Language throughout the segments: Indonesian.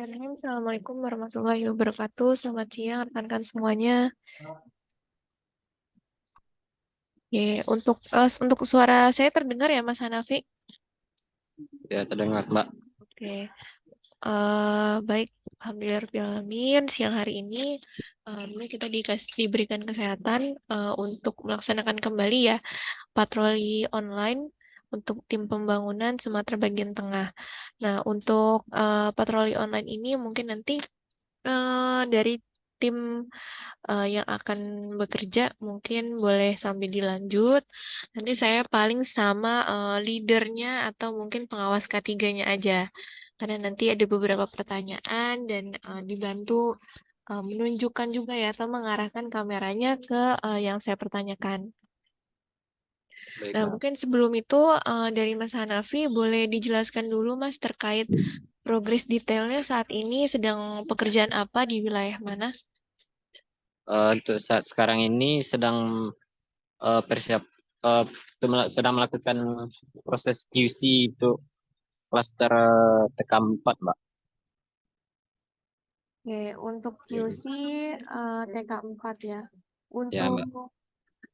Bismillahirrahmanirrahim. Assalamualaikum warahmatullahi wabarakatuh. Selamat siang rekan-rekan semuanya. Untuk suara saya terdengar ya Mas Hanafi? Ya, terdengar, Mbak. Oke. Baik, alhamdulillahirrahmanirrahim. Siang hari ini kita diberikan kesehatan untuk melaksanakan kembali ya patroli online untuk tim pembangunan Sumatera bagian tengah. Nah, untuk patroli online ini mungkin nanti dari tim yang akan bekerja mungkin boleh sambil dilanjut. Nanti saya paling sama leadernya atau mungkin pengawas K3-nya aja. Karena nanti ada beberapa pertanyaan dan dibantu menunjukkan juga ya atau mengarahkan kameranya ke yang saya pertanyakan. Baik, Nah, Mbak. mungkin sebelum itu dari Mas Hanafi boleh dijelaskan dulu Mas terkait progres detailnya saat ini sedang pekerjaan apa di wilayah mana? Untuk saat sekarang ini sedang persiap eh, sedang melakukan proses QC untuk klaster TK4, Mbak. Oke, untuk QC TK4 ya. Ya, Untuk Mbak.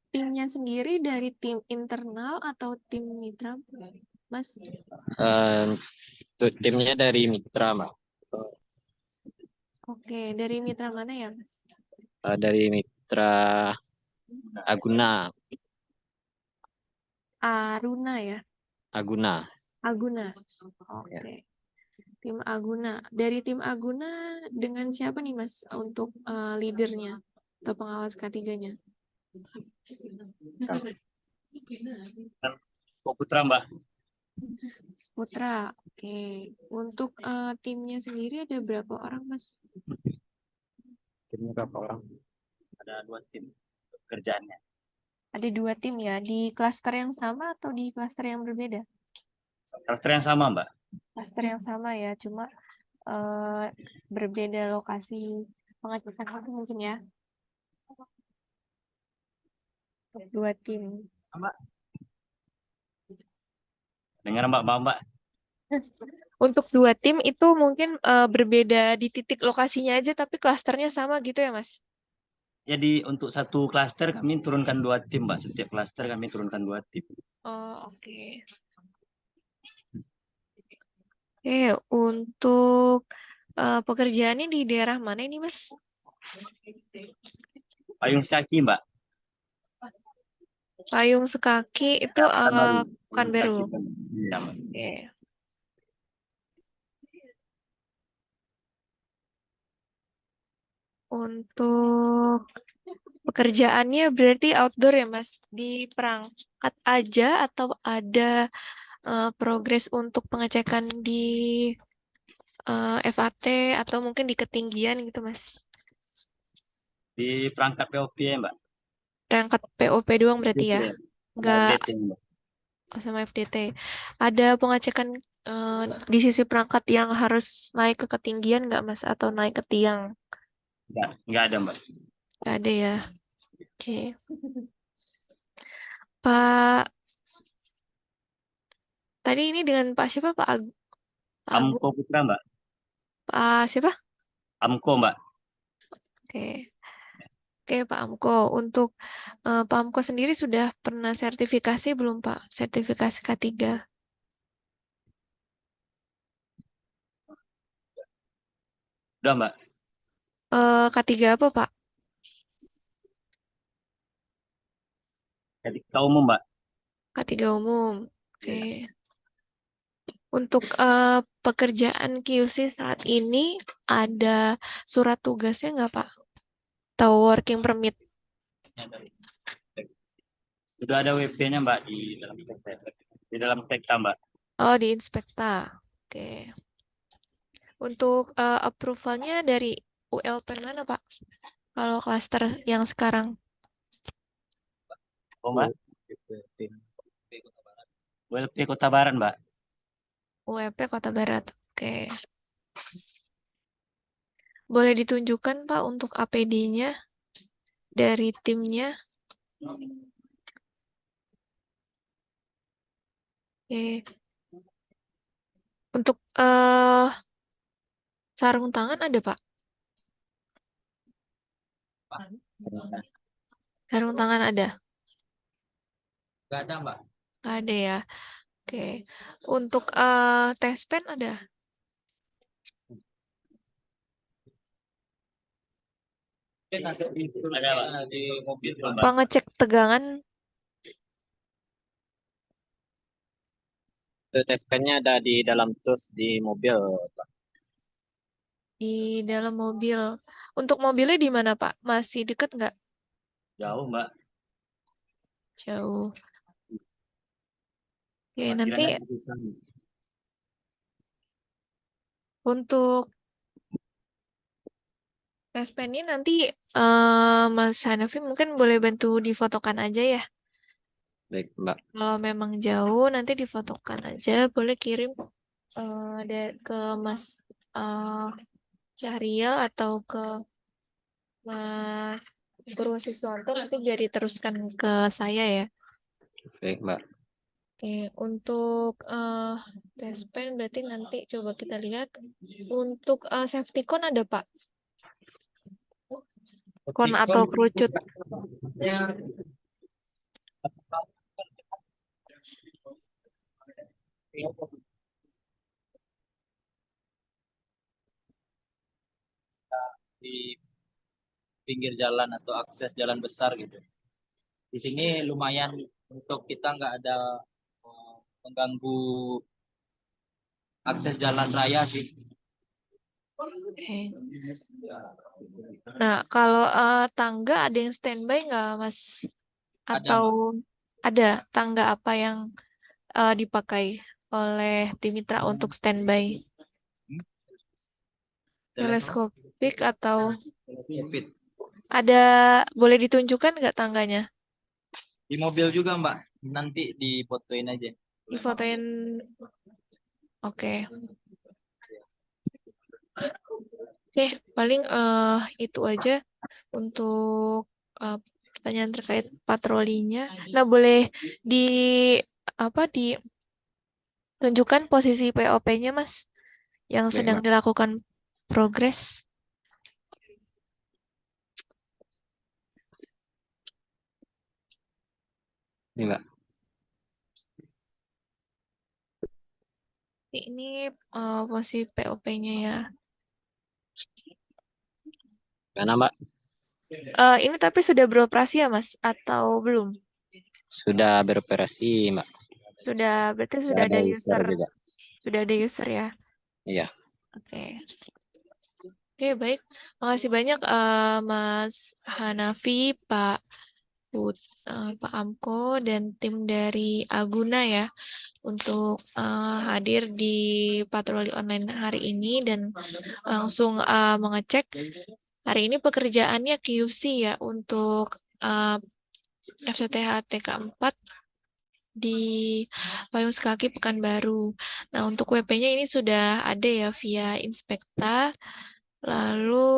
timnya sendiri dari tim internal atau tim mitra, Mas? Untuk timnya dari Mitra, Mbak. Oke, dari mitra mana ya, Mas? Dari Mitra Aguna, Aruna ya, Aguna. Aguna. Ya. Oke, tim Aguna. Dari tim Aguna dengan siapa nih, Mas, untuk leadernya atau pengawas K3-nya? Putra, Mbak. Putra. Oke, untuk timnya sendiri ada berapa orang, Mas? Timnya berapa orang? Ada 2 tim kerjaannya. Ada 2 tim ya, di klaster yang sama atau di klaster yang berbeda? Klaster yang sama, Mbak. Klaster yang sama ya, cuma eh, berbeda lokasi pengecekan itu mungkin ya, 2 tim. Mbak. Dengar, Mbak, Mbak. Untuk 2 tim itu mungkin berbeda di titik lokasinya aja, tapi klasternya sama gitu ya, Mas? Jadi untuk satu klaster kami turunkan 2 tim, Mbak. Setiap klaster kami turunkan 2 tim. Oh, oke. Oke, untuk pekerjaannya di daerah mana ini, Mas? Payung sekaki, Mbak. Payung sekaki itu Ya, Pekanbaru. Payung Pekanbaru. sekaki kan. Iya, Mbak. Oke. Untuk pekerjaannya berarti outdoor ya, Mas? Di perangkat aja atau ada progres untuk pengecekan di FAT atau mungkin di ketinggian gitu, Mas? Di perangkat POP ya, Mbak. Perangkat POP doang berarti FDT ya? ya. Sama Nggak FDT, Mbak. sama FDT. Ada pengecekan di sisi perangkat yang harus naik ke ketinggian nggak, Mas? Atau naik ke tiang? Nggak ada, Mbak. Nggak ada ya? Oke. Pak, tadi ini dengan Pak siapa? Pak Agung? Amko Putra, Mbak. Pak siapa? Amko, Mbak. Oke. Oke, Pak Amko. Untuk Pak Amko sendiri sudah pernah sertifikasi belum, Pak? Sertifikasi K3. Udah, Mbak. K3 apa, Pak? Jadi kita umum, Mbak. K3 umum. Oke. Iya. Untuk pekerjaan QC saat ini ada surat tugasnya nggak, Pak? Atau working permit? Sudah ada WP-nya, Mbak, di dalam spekta. Di dalam spekta, Mbak. Oh, di Inspekta. Oke. Untuk approval-nya dari ULP mana, Pak? Kalau klaster yang sekarang? Oh, Mbak. WLP Kota Barat, Mbak. ULP Kota Barat. Oke. Boleh ditunjukkan, Pak, untuk APD-nya dari timnya? Oke. Untuk Sarung tangan ada, Pak? Sarung tangan ada? Nggak ada, Mbak. Nggak ada ya. Oke. Untuk tes pen ada? Ada di mobil, Mbak. Pengecek tegangan Itu tes pen-nya ada di dalam tus di mobil, Pak. di dalam mobil. Untuk mobilnya di mana, Pak? Masih deket nggak? Jauh, Mbak. Jauh. Oke, nanti Parkirannya susah. untuk tes pennya nanti Mas Hanafi mungkin boleh bantu difotokan aja ya. Baik, Mbak. Kalau memang jauh nanti difotokan aja. Boleh kirim ke Mas eh, Syahrial atau ke Mas Purwosiswanto nanti biar diteruskan ke saya ya. Baik, Mbak. Oke, untuk tes pen berarti nanti coba kita lihat. Untuk safety cone ada Pak? Cone atau kerucut? Di pinggir jalan atau akses jalan besar gitu. Di sini lumayan untuk kita nggak ada mengganggu akses jalan raya sih. Oke. Nah, kalau tangga ada yang standby nggak, Mas? Ada, Atau Mbak. ada tangga apa yang dipakai oleh tim mitra untuk standby? Teleskopik atau Teleskopit. ada boleh ditunjukkan nggak tangganya? Di mobil juga, Mbak. Nanti difotoin aja. Difotoin. Oke. Oke, paling itu aja untuk pertanyaan terkait patrolinya. Nah, boleh di apa ditunjukkan posisi POP-nya, Mas, yang Baik, sedang Mbak. dilakukan progres. Ini, Mbak. Ini posisi POP-nya ya. Mana, Mbak? Ini tapi sudah beroperasi ya, Mas, atau belum? Sudah beroperasi, Mbak. Sudah, berarti Sudah sudah ada ada user user. juga. Sudah ada user ya. Iya. Oke. Oke, baik. Makasih banyak Mas Hanafi, Pak Amko, dan tim dari Aguna ya untuk hadir di patroli online hari ini dan langsung mengecek. Hari ini pekerjaannya QC ya untuk FCTH TK4 di Payung Sekaki Pekanbaru. Nah, untuk WP-nya ini sudah ada ya via Inspekta. Lalu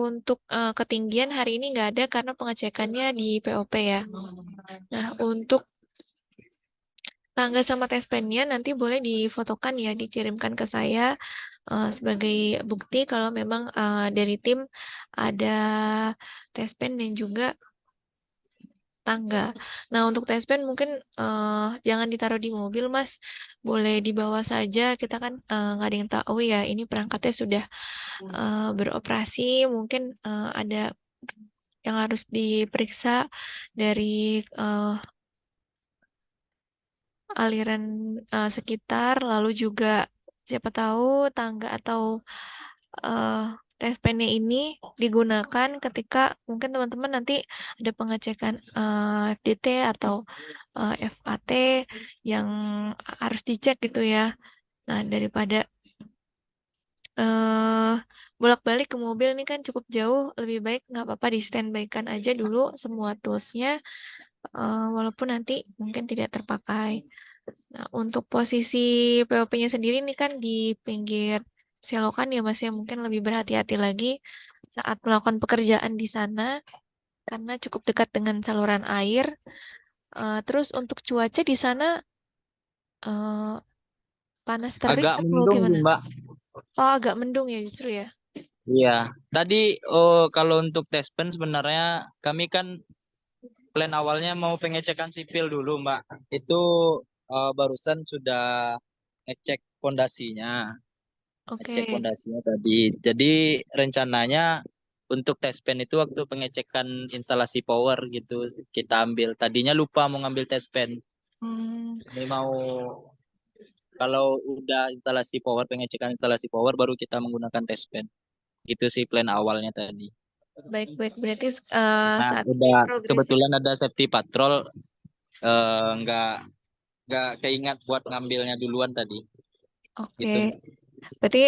untuk ketinggian hari ini nggak ada karena pengecekannya di POP ya. Nah, untuk tangga sama tes pennya nanti boleh difotokan ya, dikirimkan ke saya sebagai bukti kalau memang dari tim ada tes pen dan juga tangga. Nah, untuk tes pen mungkin jangan ditaruh di mobil, Mas. Boleh dibawa saja. Kita kan nggak ada yang tahu ya. Ini perangkatnya sudah beroperasi. Mungkin ada yang harus diperiksa dari aliran sekitar. Lalu juga siapa tahu tangga atau eh, tes pennya ini digunakan ketika mungkin teman-teman nanti ada pengecekan FDT atau FAT yang harus dicek gitu ya. Nah, daripada eh bolak-balik ke mobil ini kan cukup jauh, lebih baik nggak apa-apa di standby-kan aja dulu semua toolsnya, walaupun nanti mungkin tidak terpakai. Nah, untuk posisi POP-nya sendiri ini kan di pinggir selokan ya Mas ya, mungkin lebih berhati-hati lagi saat melakukan pekerjaan di sana karena cukup dekat dengan saluran air. Terus untuk cuaca di sana eh, panas terik Agak atau mendung gimana? sih, Mbak. Oh, agak mendung ya justru ya. Iya, tadi kalau untuk tes pen sebenarnya kami kan plan awalnya mau pengecekan sipil dulu, Mbak. Itu barusan sudah ngecek pondasinya, ngecek Oke. pondasinya tadi. Jadi rencananya untuk tes pen itu waktu pengecekan instalasi power gitu kita ambil. Tadinya lupa mau ngambil tes pen. Hmm, Ini mau kalau udah instalasi power, pengecekan instalasi power baru kita menggunakan tes pen. Gitu sih plan awalnya tadi. baik-baik. Berarti Nah, saat ini udah progresnya. kebetulan ada safety patrol, nggak keingat buat ngambilnya duluan tadi. Oke. Gitu. Berarti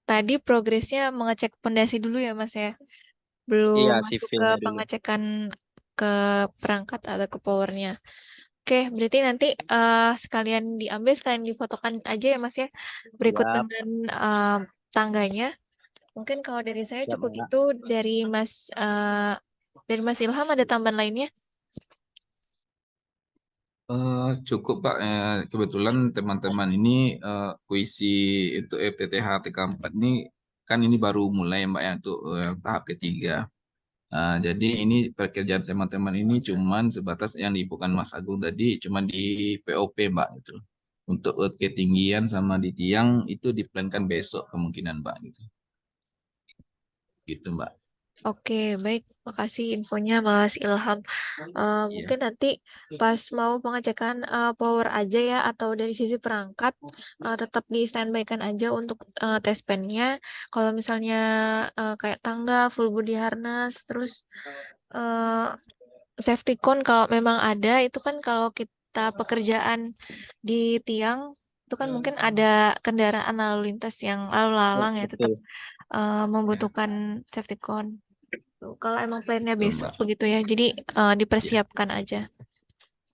tadi progresnya mengecek pondasi dulu ya, Mas ya. Belum Iya, masuk ke sipilnya dulu. pengecekan ke perangkat atau ke powernya. Oke, berarti nanti sekalian diambil, sekalian difotokan aja ya, Mas ya. Berikut Siap, dengan tangganya. Mungkin kalau dari saya siap, cukup Mbak. itu dari Mas Ilham ada tambahan lainnya? Cukup Pak. Kebetulan teman-teman ini puisi untuk FTTH TK4 ini kan ini baru mulai Mbak ya untuk tahap ketiga. Jadi ini pekerjaan teman-teman ini cuman sebatas yang diinfokan Mas Agung tadi, cuman di POP Mbak gitu. Untuk ketinggian sama di tiang itu diplankan besok kemungkinan Mbak gitu. Gitu Mbak. Oke, baik. Makasih infonya Mas Ilham. Iya. Mungkin nanti pas mau pengecekan power aja ya, atau dari sisi perangkat, tetap di standby-kan aja untuk tes pen-nya. Kalau misalnya kayak tangga, full body harness, terus eh, safety cone kalau memang ada, itu kan kalau kita pekerjaan di tiang, itu kan mungkin ada kendaraan lalu lintas yang lalu Ya, lalang ya, tetap betul. Ya, membutuhkan safety cone. Tuh, kalau emang plannya betul besok Mbak. begitu ya, jadi Iya. dipersiapkan aja.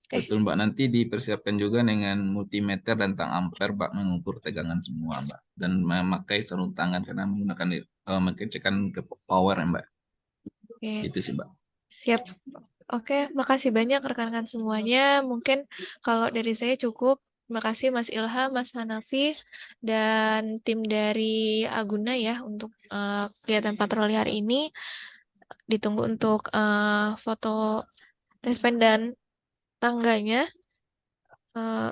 Oke, Betul Mbak, nanti dipersiapkan juga dengan multimeter dan tang ampere Mbak mengukur tegangan semua Mbak. Dan memakai sarung tangan karena menggunakan mengecekkan ke power ya Mbak. oke, Itu sih Mbak. siap. Oke, makasih banyak rekan-rekan semuanya. Mungkin kalau dari saya cukup. Terima kasih Mas Ilham, Mas Hanafi, dan tim dari Aguna ya untuk kegiatan patroli hari ini. Ditunggu untuk foto tespen dan tangganya. Eh,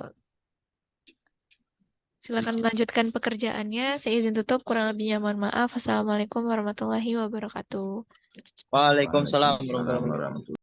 Silakan melanjutkan pekerjaannya. Saya izin tutup. Kurang lebihnya mohon maaf. Assalamualaikum warahmatullahi wabarakatuh. Waalaikumsalam warahmatullahi Waalaikumsalam wabarakatuh. warahmatullahi